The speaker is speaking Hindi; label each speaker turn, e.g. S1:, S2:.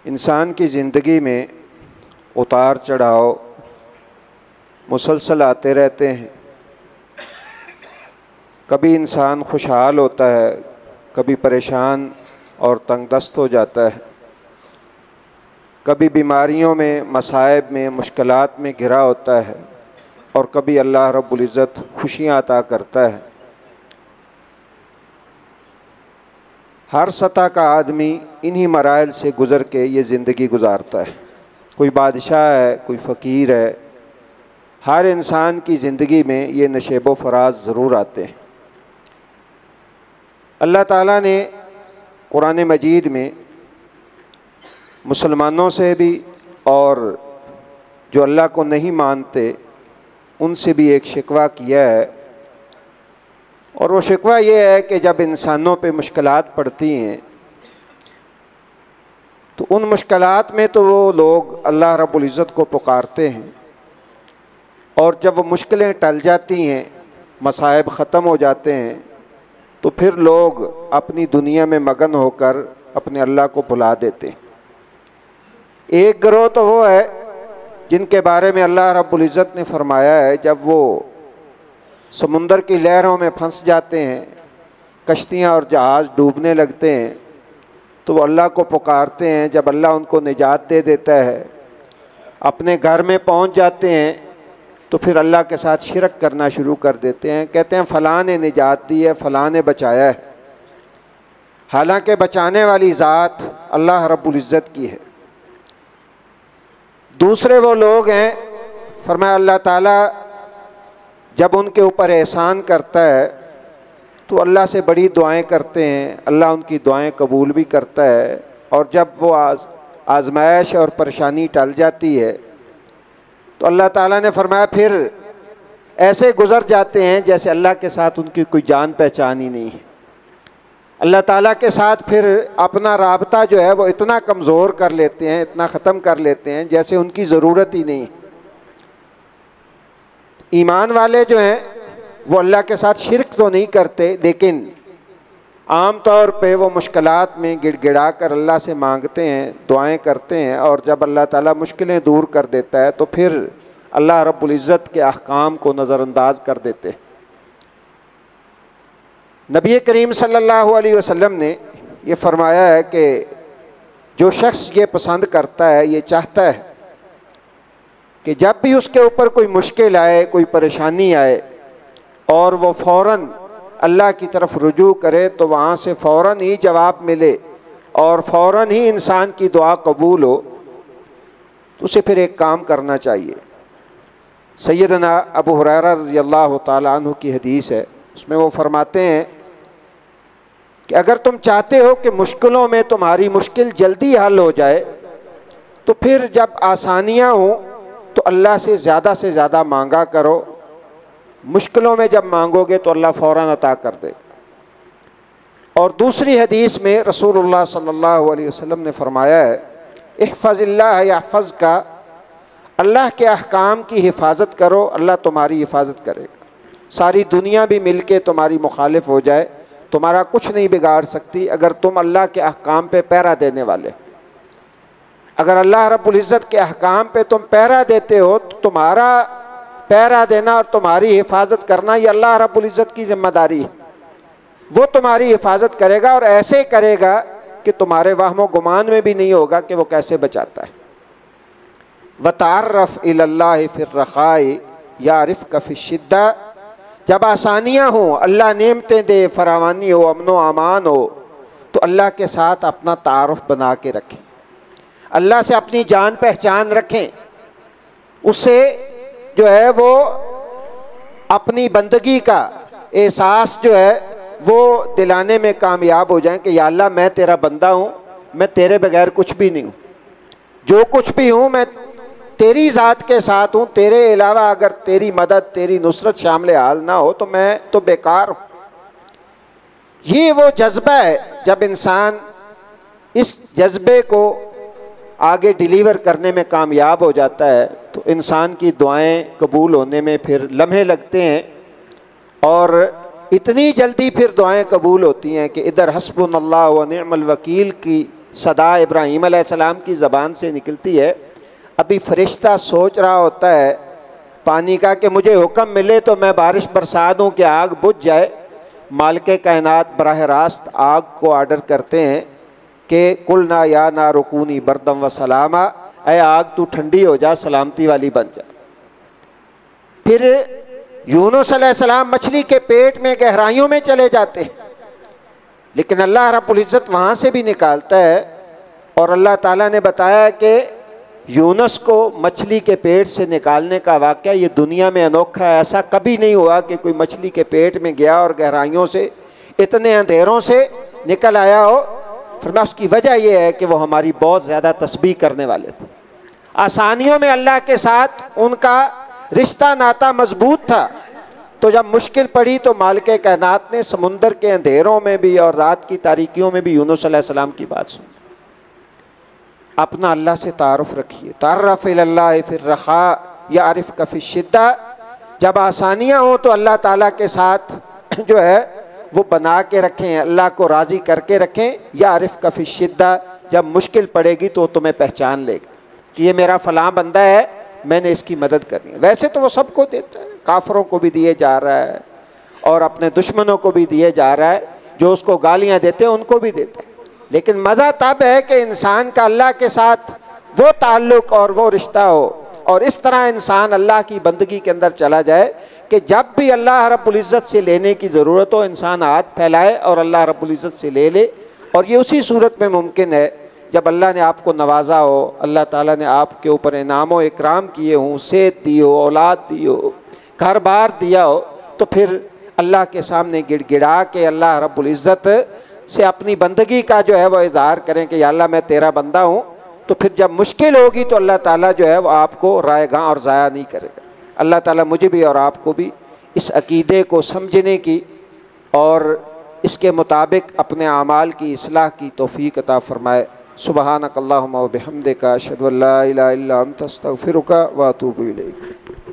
S1: इंसान की ज़िंदगी में उतार चढ़ाव मुसलसल आते रहते हैं। कभी इंसान खुशहाल होता है, कभी परेशान और तंगदस्त हो जाता है, कभी बीमारियों में, मसाइब में, मुश्किलात में घिरा होता है और कभी अल्लाह रब्बुल इज़्ज़त खुशियाँ अता करता है। हर सतह का आदमी इन्हीं मराइल से गुज़र के ये ज़िंदगी गुजारता है। कोई बादशाह है, कोई फ़कीर है, हर इंसान की ज़िंदगी में ये नशेबो फराज ज़रूर आते हैं। अल्लाह ताला ने कुरान मजीद में मुसलमानों से भी और जो अल्लाह को नहीं मानते उनसे भी एक शिकवा किया है, और वो शिकवा ये है कि जब इंसानों पे मुश्किलात पड़ती हैं तो उन मुश्किलात में तो वो लोग अल्लाह रब्बुल इज़्ज़त को पुकारते हैं, और जब वो मुश्किलें टल जाती हैं, मसाइब ख़त्म हो जाते हैं, तो फिर लोग अपनी दुनिया में मगन होकर अपने अल्लाह को भुला देते हैं। एक गिरोह तो वो है जिनके बारे में अल्लाह रब्बुल इज़्ज़त ने फरमाया है, जब वो समुंदर की लहरों में फंस जाते हैं, कश्तियाँ और जहाज़ डूबने लगते हैं, तो वो अल्लाह को पुकारते हैं। जब अल्लाह उनको निजात दे देता है, अपने घर में पहुंच जाते हैं, तो फिर अल्लाह के साथ शिरक करना शुरू कर देते हैं। कहते हैं फ़लाँ ने निजात दी है, फ़लाँ ने बचाया है, हालांकि बचाने वाली ज़ात अल्लाह रब्बुल इज़्ज़त की है। दूसरे वो लोग हैं, फरमाया अल्लाह ताला जब उनके ऊपर एहसान करता है तो अल्लाह से बड़ी दुआएं करते हैं, अल्लाह उनकी दुआएं कबूल भी करता है, और जब वो आजमाइश और परेशानी टल जाती है तो अल्लाह ताला ने फरमाया फिर ऐसे गुज़र जाते हैं जैसे अल्लाह के साथ उनकी कोई जान पहचान ही नहीं है। अल्लाह ताला के साथ फिर अपना राबता जो है वो इतना कमज़ोर कर लेते हैं, इतना ख़त्म कर लेते हैं जैसे उनकी ज़रूरत ही नहीं है। ईमान वाले जो हैं वो अल्लाह के साथ शिरक तो नहीं करते, लेकिन आम तौर पे वो मुश्किलात में गिड़गिड़ा कर अल्लाह से मांगते हैं, दुआएं करते हैं, और जब अल्लाह ताला मुश्किलें दूर कर देता है तो फिर अल्लाह रब्बुल इज़्ज़त के अहकाम को नज़रअंदाज कर देते हैं। नबी करीम सल्लल्लाहु अलैहि वसल्लम ने ये फरमाया है कि जो शख्स ये पसंद करता है, ये चाहता है कि जब भी उसके ऊपर कोई मुश्किल आए, कोई परेशानी आए, और वो फ़ौरन अल्लाह की तरफ रुजू करे तो वहाँ से फ़ौरन ही जवाब मिले और फ़ौरन ही इंसान की दुआ कबूल हो, तो उसे फिर एक काम करना चाहिए। सैयदना अबू हुरैरा रज़ियल्लाहु ताला अन्हु की हदीस है, उसमें वो फरमाते हैं कि अगर तुम चाहते हो कि मुश्किलों में तुम्हारी मुश्किल जल्दी हल हो जाए, तो फिर जब आसानियाँ हों तो अल्लाह से ज़्यादा मांगा करो। मुश्किलों में जब मांगोगे तो अल्लाह फ़ौरन अता कर देगा। और दूसरी हदीस में रसूलुल्लाह सल्लल्लाहु अलैहि वसल्लम ने फरमाया है, इहफ़ज़िल्लाह यहफ़ज़का, अल्लाह के अहकाम की हिफाजत करो, अल्लाह तुम्हारी हिफाजत करेगा। सारी दुनिया भी मिल के तुम्हारी मुखालिफ हो जाए, तुम्हारा कुछ नहीं बिगाड़ सकती अगर तुम अल्लाह के अहकाम पे पहरा देने वाले। अगर अल्लाह रब्बुल इज़्ज़त के अहकाम पे तुम पहरा देते हो तो तुम्हारा पहरा देना और तुम्हारी हिफाजत करना ये अल्लाह रब्बुल इज़्ज़त की जिम्मेदारी है। वो तुम्हारी हिफाजत करेगा और ऐसे करेगा कि तुम्हारे वहमो गुमान में भी नहीं होगा कि वो कैसे बचाता है। वतारफ़ इलल्लाहि फिर्रख़ाई यारिफ़का फ़िश्शिद्दा, जब आसानियाँ हों, अल्लाह नेमतें दे, फरावानी हो, अमनो अमान हो, तो अल्लाह के साथ अपना तारुफ़ बना के रखें, अल्लाह से अपनी जान पहचान रखें, उससे जो है वो अपनी बंदगी का एहसास जो है वो दिलाने में कामयाब हो जाएं कि या अल्लाह मैं तेरा बंदा हूँ, मैं तेरे बगैर कुछ भी नहीं हूँ, जो कुछ भी हूँ मैं तेरी ज़ात के साथ हूँ, तेरे अलावा अगर तेरी मदद, तेरी नुसरत शामिल हाल ना हो तो मैं तो बेकार हूँ। ये वो जज्बा है, जब इंसान इस जज्बे को आगे डिलीवर करने में कामयाब हो जाता है तो इंसान की दुआएं कबूल होने में फिर लम्हे लगते हैं, और इतनी जल्दी फिर दुआएं कबूल होती हैं कि इधर हस्बुनल्लाह व निअमल वकील की सदा इब्राहीम अलैहिस्सलाम की ज़बान से निकलती है। अभी फरिश्ता सोच रहा होता है पानी का कि मुझे हुक्म मिले तो मैं बारिश बरसा दूँ कि आग बुझ जाए। मालिक कायनात बराह रास्त आग को आर्डर करते हैं कि कुल ना या ना रुकूनी बरदम व सलामा, ऐ आग तू ठंडी हो जा, सलामती वाली बन जा। फिर यूनुस अलैहिस्सलाम मछली के पेट में गहराइयों में चले जाते हैं, लेकिन अल्लाह रब्बुल इज़्ज़त वहाँ से भी निकालता है। और अल्लाह ताला ने बताया कि यूनुस को मछली के पेट से निकालने का वाक़या ये दुनिया में अनोखा है। ऐसा कभी नहीं हुआ कि कोई मछली के पेट में गया और गहराइयों से, इतने अंधेरों से निकल आया हो। फरमाया उसकी वजह यह है कि वो हमारी बहुत ज़्यादा तस्बीह करने वाले थे। आसानियों में अल्लाह के साथ उनका रिश्ता नाता मजबूत था। तो जब मुश्किल पड़ी तो मालिक कायनात ने समुंदर के अंधेरों में भी और रात की तारीकियों में भी यूनुस अलैहिस्सलाम की बात सुनी। अपना अल्लाह से तारुफ रखिए। तारफ़ इलल्लाह फिर रखा यारिफ का फिर शिद्दा। जब आसानियाँ हों तो अल्लाह ताला के साथ जो है वो बना के रखें, अल्लाह को राज़ी करके रखें। यारिफ का फिर शिद्दा, जब मुश्किल पड़ेगी तो तुम्हें पहचान लेगा कि ये मेरा फ़लाँ बंदा है, मैंने इसकी मदद करनी है। वैसे तो वो सबको देता है, काफरों को भी दिए जा रहा है और अपने दुश्मनों को भी दिए जा रहा है, जो उसको गालियां देते हैं उनको भी देते हैं। लेकिन मज़ा तब है कि इंसान का अल्लाह के साथ वो ताल्लुक़ और वो रिश्ता हो, और इस तरह इंसान अल्लाह की बंदगी के अंदर चला जाए कि जब भी अल्लाह रब्बुल इज़्ज़त से लेने की ज़रूरत हो इंसान हाथ फैलाए और अल्लाह रब्बुल इज़्ज़त से ले ले। और ये उसी सूरत में मुमकिन है जब अल्लाह ने आपको नवाजा हो, अल्लाह ताला ने आपके ऊपर इनाम व इकराम किए हों, सेहत दी हो, औलाद दी हो, घर बार दिया हो, तो फिर अल्लाह के सामने गिड़गिड़ा के अल्लाह रब्बुल इज़्ज़त से अपनी बंदगी का जो है वो इज़हार करें कि या अल्लाह मैं तेरा बंदा हूँ। तो फिर जब मुश्किल होगी तो अल्लाह ताला जो है वो आपको रायगा और ज़ाया नहीं करेगा। अल्लाह ताला मुझे भी और आपको भी इस अकीदे को समझने की और इसके मुताबिक अपने आमाल की इस्लाह की तौफीक अता फ़रमाए। सुबहानक अल्लाहुम्मा व बिहम्दिका अशहदु अल्ला इलाहा इल्ला अंता अस्तगफिरुका व अतूबु इलैक।